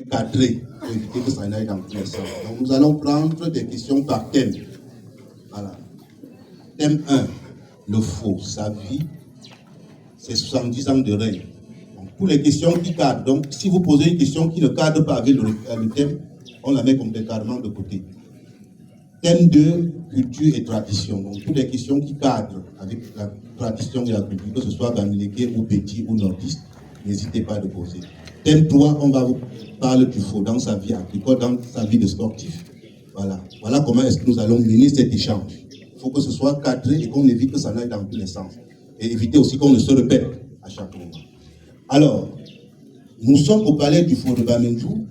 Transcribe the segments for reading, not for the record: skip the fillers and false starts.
cadré pour éviter que ça n'aille dans tous les sens. Donc nous allons prendre des questions par thème. Voilà. Thème 1, le faux, sa vie, c'est 70 ans de règne. Donc, pour les questions qui cadrent, donc si vous posez une question qui ne cadre pas avec le thème, on la met complètement de côté. Thème 2, culture et tradition. Donc toutes les questions qui cadrent avec la tradition et la culture, que ce soit bamileke ou petit ou nordiste, n'hésitez pas à le poser. Thème 3, on va vous parler du faux dans sa vie agricole, dans sa vie de sportif. Voilà. Voilà comment est-ce que nous allons mener cet échange. Il faut que ce soit cadré et qu'on évite que ça n'aille dans tous les sens. Et éviter aussi qu'on ne se répète à chaque moment. Alors, nous sommes au palais du faux de Bamendjou.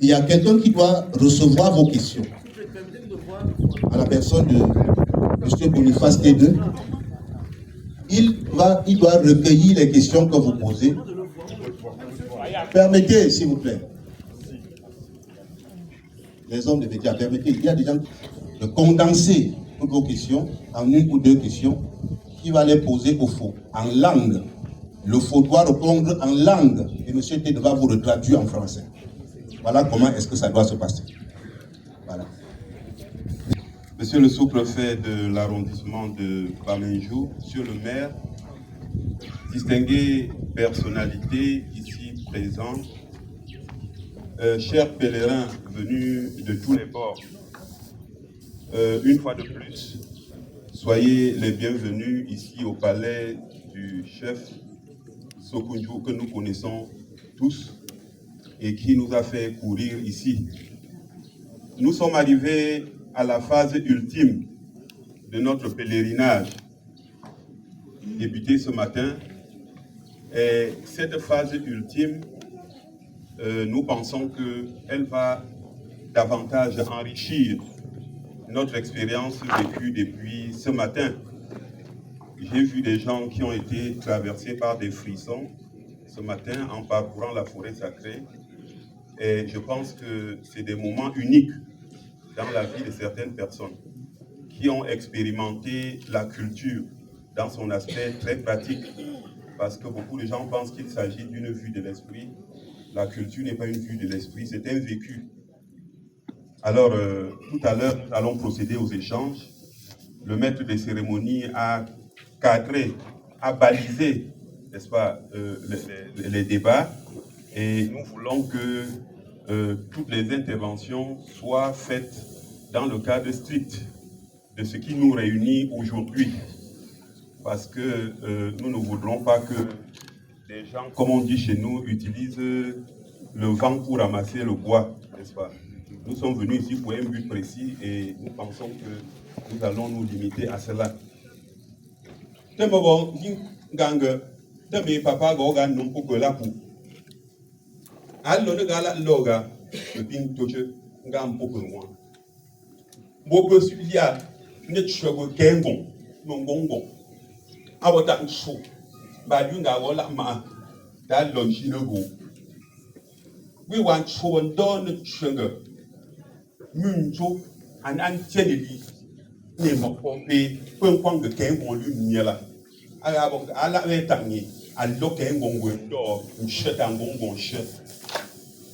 Il y a quelqu'un qui doit recevoir vos questions. À la personne de M. Boniface T2. Il doit recueillir les questions que vous posez. Permettez, s'il vous plaît. Les hommes de médias, permettez. Il y a des gens de condenser toutes vos questions en une ou deux questions qui va les poser au faux, en langue. Le faux doit répondre en langue et M. T2 va vous le traduire en français. Voilà comment est-ce que ça doit se passer. Voilà. Monsieur le sous-préfet de l'arrondissement de Bamendjou, monsieur le maire, distinguées personnalités ici présentes, chers pèlerins venus de tous les bords, une fois de plus, soyez les bienvenus ici au palais du chef Sokunju que nous connaissons tous et qui nous a fait courir ici. Nous sommes arrivés à la phase ultime de notre pèlerinage, débuté ce matin. Et cette phase ultime, nous pensons qu'elle va davantage enrichir notre expérience vécue depuis ce matin. J'ai vu des gens qui ont été traversés par des frissons ce matin en parcourant la forêt sacrée. Et je pense que c'est des moments uniques dans la vie de certaines personnes qui ont expérimenté la culture dans son aspect très pratique. Parce que beaucoup de gens pensent qu'il s'agit d'une vue de l'esprit. La culture n'est pas une vue de l'esprit, c'est un vécu. Alors, tout à l'heure, nous allons procéder aux échanges. Le maître des cérémonies a cadré, a balisé, n'est-ce pas, les débats. Et nous voulons que toutes les interventions soient faites dans le cadre strict de ce qui nous réunit aujourd'hui. Parce que nous ne voudrons pas que les gens, comme on dit chez nous, utilisent le vent pour ramasser le bois, n'est-ce pas? Nous sommes venus ici pour un but précis et nous pensons que nous allons nous limiter à cela. Allo ne gala loga le pin toche ngam popo ngwa bobo sulia ne chogo kengon ngongongo awata nso ba yunga wala ma da lonji no go we want cho don chogo munjo an tieneli ne mo pompe pen kwang de kengon lu miela aga bon ala we tangi allo kengon we do nsheta ngongon shet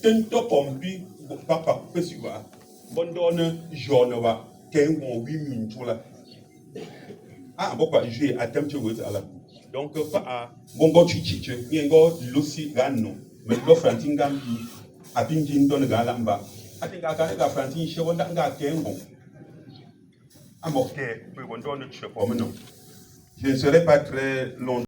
tento pompi papa pesiwa bondone jaune wa kengon 8 minutes la ah pourquoi j'ai attempté de ala donc pas à bongo chichiche yengo lusi gano mais lo frantinga bi apinjin don galamba atinga ka frantin shewo nga kengon amoke pe bondone chepo meno je ne serai pas très long.